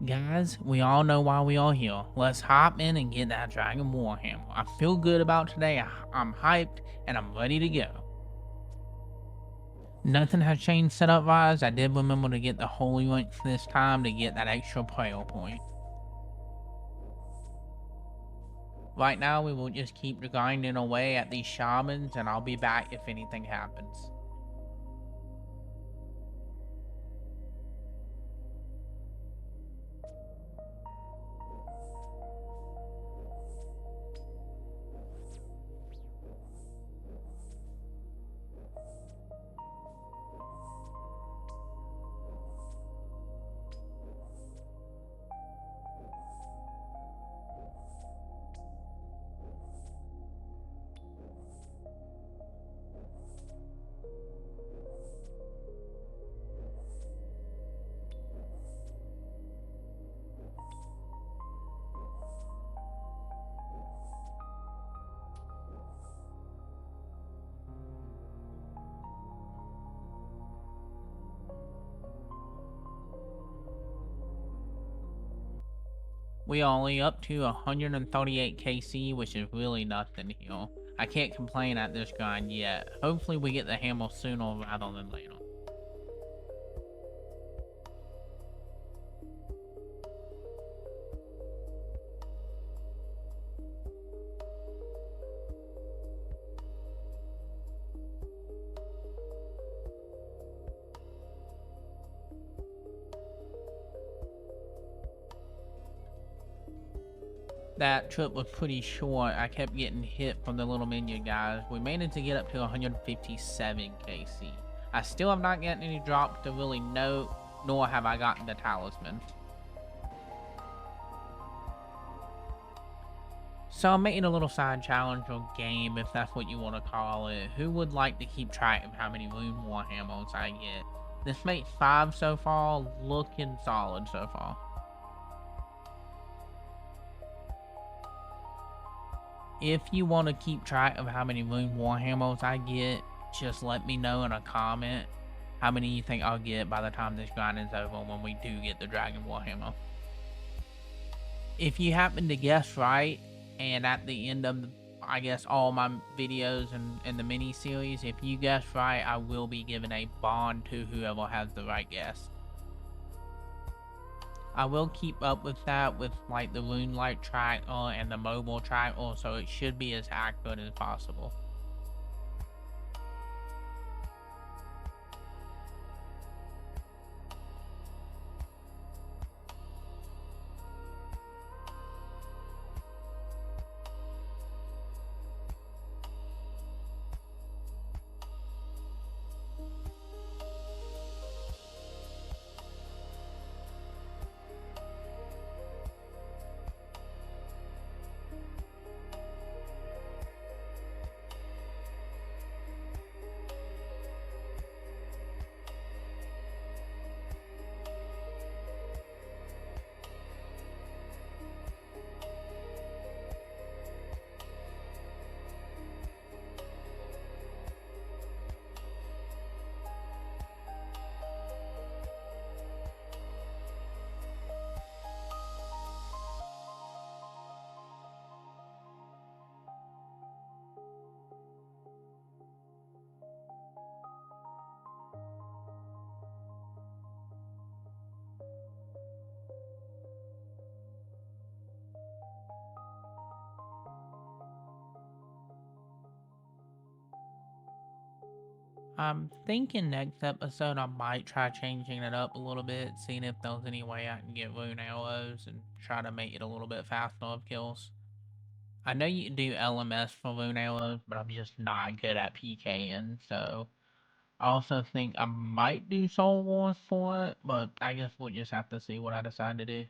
Guys, we all know why we all here. Let's hop in and get that Dragon Warhammer. I feel good about today. I'm hyped and I'm ready to go. Nothing has changed setup wise. I did remember to get the Holy Link this time to get that extra prayer point. Right now, we will just keep grinding away at these shamans and I'll be back if anything happens. We are only up to 138 KC, which is really nothing here. I can't complain at this grind yet. Hopefully we get the hammer sooner rather than later. That trip was pretty short. I kept getting hit from the little minion guys. We managed to get up to 157 KC. I still have not gotten any drops to really note, nor have I gotten the talisman. So I'm making a little side challenge or game, if that's what you want to call it. Who would like to keep track of how many Rune Warhammers I get? This makes 5 so far, looking solid so far. If you want to keep track of how many Rune Warhammers I get, just let me know in a comment how many you think I'll get by the time this grind is over when we do get the Dragon Warhammer. If you happen to guess right, and at the end of, I guess, all my videos and the mini series, if you guess right, I will be giving a bond to whoever has the right guess. I will keep up with that with like the Runelight tracker and the mobile tracker, so it should be as accurate as possible. I'm thinking next episode I might try changing it up a little bit, seeing if there's any way I can get rune arrows and try to make it a little bit faster of kills. I know you can do LMS for rune arrows, but I'm just not good at PKing, so I also think I might do Soul Wars for it, but I guess we'll just have to see what I decide to do.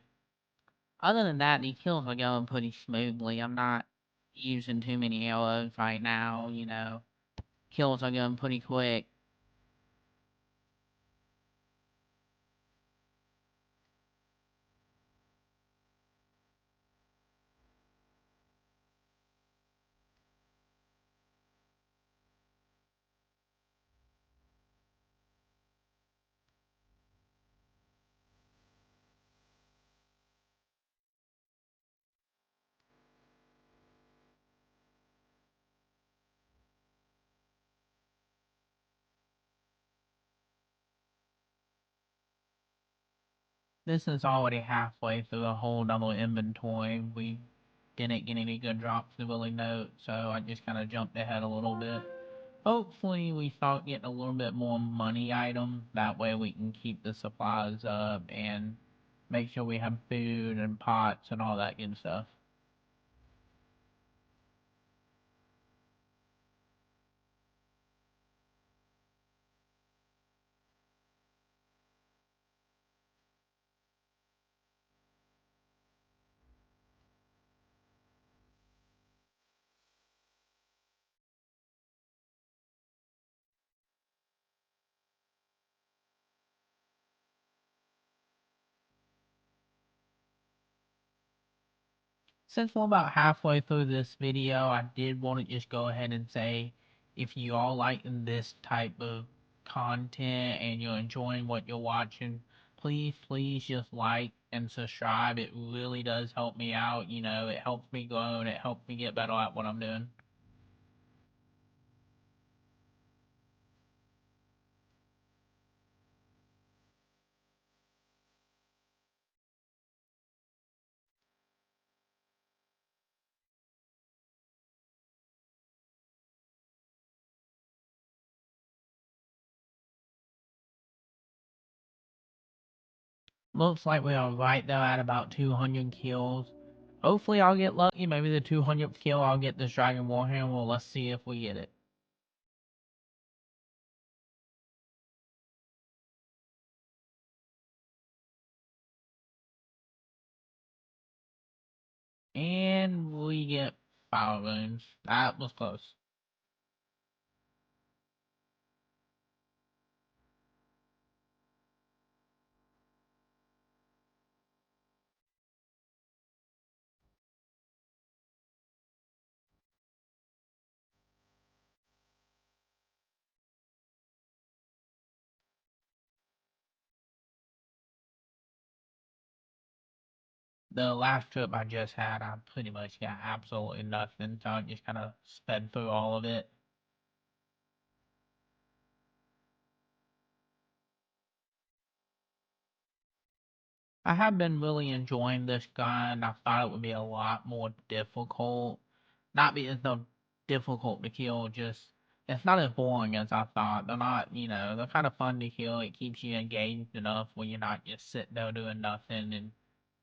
Other than that, these kills are going pretty smoothly. I'm not using too many arrows right now, you know. Kills are going pretty quick. This is already halfway through a whole double inventory. We didn't get any good drops to really note, so I just kind of jumped ahead a little bit. Hopefully we start getting a little bit more money items. That way we can keep the supplies up and make sure we have food and pots and all that good stuff. Since we're about halfway through this video, I did want to just go ahead and say if you all like this type of content and you're enjoying what you're watching, please just like and subscribe. It really does help me out. You know, it helps me grow and it helps me get better at what I'm doing. Looks like we are right there at about 200 kills. Hopefully I'll get lucky. Maybe the 200th kill I'll get this Dragon Warhammer. Let's see if we get it. And we get power wounds. That was close. The last trip I just had, I pretty much got absolutely nothing, so I just kind of sped through all of it. I have been really enjoying this gun. I thought it would be a lot more difficult. Not because they're difficult to kill, just it's not as boring as I thought. They're not, they're kind of fun to kill. It keeps you engaged enough when you're not just sitting there doing nothing. And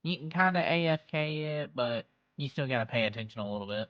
you can kind of AFK it, but you still got to pay attention a little bit.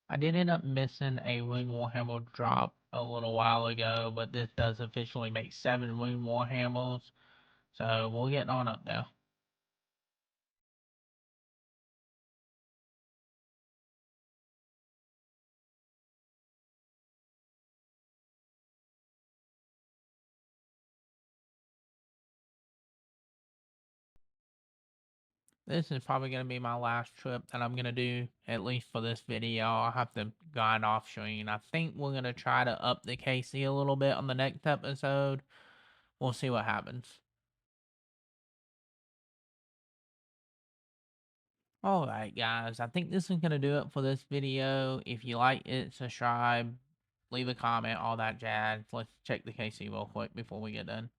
I did end up missing a Rune Warhammer drop a little while ago, but this does officially make 7 Rune Warhammers, so we're getting on up now. This is probably going to be my last trip that I'm going to do, at least for this video. I'll have to grind off screen. I think we're going to try to up the KC a little bit on the next episode. We'll see what happens. Alright guys, I think this is going to do it for this video. If you like it, subscribe, leave a comment, all that jazz. Let's check the KC real quick before we get done.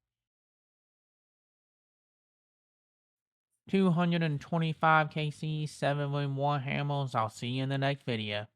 225 KC, 7 Warhammers. I'll see you in the next video.